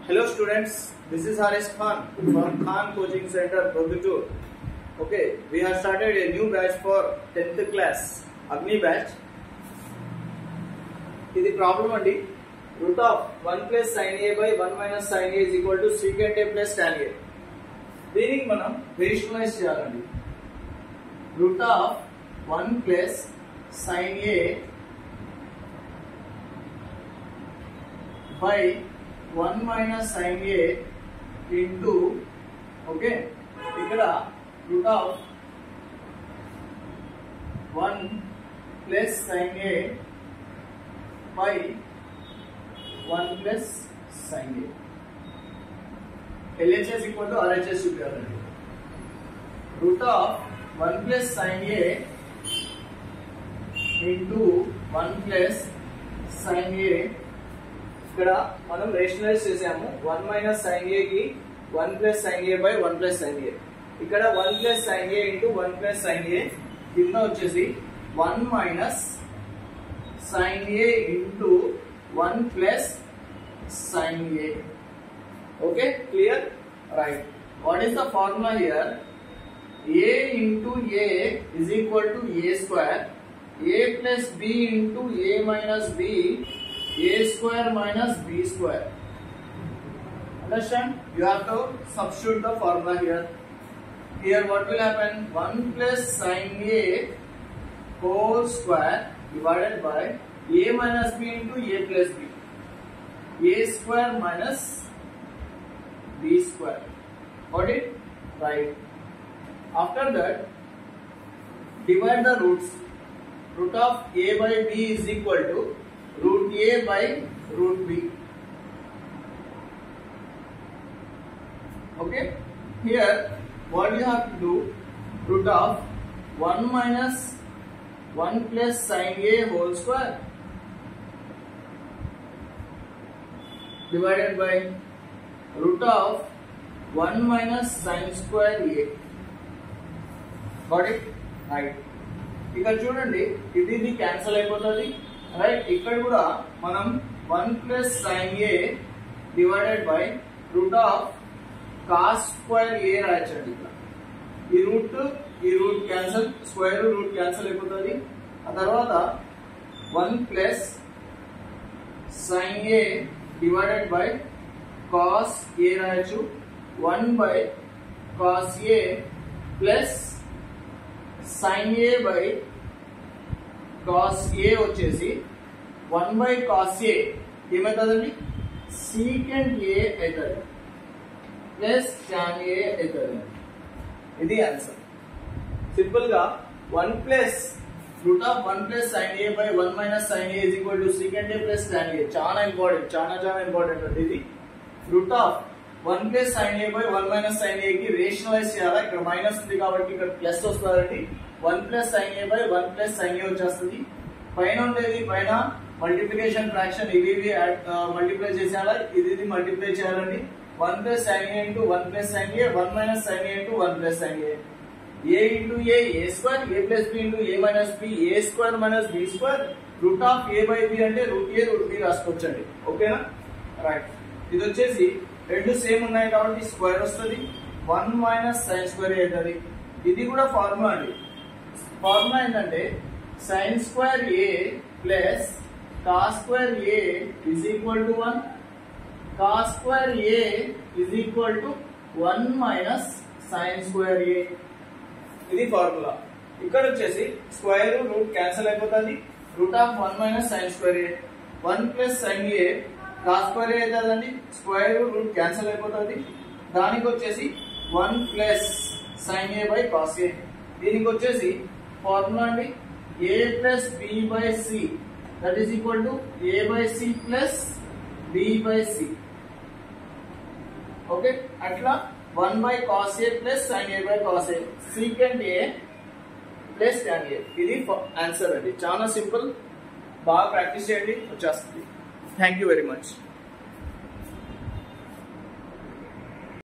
Hello students, this is Haris Khan from Khan Coaching Center, Produttur. Okay, we have started a new batch for 10th class, Agni batch. This is the problem andi. Root of 1 plus sin A by 1 minus sin A is equal to secant A plus tan A. దీనికి మనం rationalise చేయాలండి. Root of 1 plus sin A by 1 minus sin A into okay ఇక్కడ root of 1 plus sin A by 1 plus sin A. LHS equal to RHS చూపించాలండి. root of 1 plus sin A into 1 plus sin A ఇక్కడ మనం rationalise చేసాము. 1 minus sin A కి 1 plus sin A by 1 plus sin A. ఇక్కడ 1 plus sin A into 1 plus sin A కింద వచ్చేసి 1 minus sin A into 1 plus sin A. Okay, clear? Right. What is the formula here? A into A is equal to A square. A plus B into A minus B. A square minus B square. Understand? You have to substitute the formula here. Here what will happen? 1 plus sin A whole square divided by A minus B into A plus B. A square minus B square. Got it? Right. After that, divide the roots. Root of A by B is equal to root A by root B. Okay. Here, what you have to do? Root of 1 minus 1 plus sin A whole square divided by root of 1 minus sin square A. Got it? Right. ఇక్కడ చూడండి, ఇది cancel అయిపోతుంది. Right. ఇక్కడ కూడా మనం 1 plus sin A divided by root of cos square A రాయొచ్చండి. ఇక్కడ ఈ root cancel, square root cancel అయిపోతుంది. ఆ తర్వాత 1 plus sin A divided by cos A రాయొచ్చు. 1 by cos A plus sin A by cos A వచ్చేసి 1 by cos A ఏమవుతుందండి? secant A అవుతుంది plus tan A అవుతుంది. ఇది ఆన్సర్. సింపుల్ గా 1 plus root of 1 plus sin A by 1 minus sin A is equal to secant A plus tan A. చాలా important, చాలా important అండి ఇది. Root of 1 plus sin A by 1 minus sin A కి rationalise చేయాలా. ఇక్కడ minus ఉంది కాబట్టి ఇక్కడ ప్లస్ వస్తుందండి. 1 plus sin A by 1 plus sin A వచ్చేస్తుంది. పైన ఉండేది పైన మల్టిప్లికేషన్ ఫ్రాక్షన్ ఇవి మల్టిప్లై చేసేయాలా. ఇది మల్టిప్లై చేయాలండి. 1 plus sin A into 1 plus sin A, 1 minus sin A into 1 plus sin A. A into A, A square, A plus B into A minus B, A square minus B square. Root of A by B అంటే route A route B రాసుకోవచ్చండి. ఓకేనా? Right. ఇది వచ్చేసి రెండు same ఉన్నాయి కాబట్టి square వస్తుంది. 1 minus sin square అవుతుంది. ఇది కూడా ఫార్ములా అండి. ఫార్ములా ఏంటంటే sin square A plus cos square A is equal to 1. cos square A is equal to 1 minus sin square A. ఇది ఫార్ములా. ఇక్కడ వచ్చేసి స్క్వేర్ రూట్ క్యాన్సిల్ అయిపోతుంది. Root of 1 minus sin square A. 1 plus sin A cos square A అవుతుందండి. Square root cancel అయిపోతుంది. దానికి వచ్చేసి 1 plus sin A by cos A. దీనికి వచ్చేసి ఫార్ములా అండి A plus B by C that is equal to A by C plus B by C. Okay, అట్లా 1 by cos A plus sin A by cos A, secant A plus tan A. ఇది answer అండి. చాలా simple. బాగా practice చేయండి, వచ్చేస్తుంది. Thank you very much.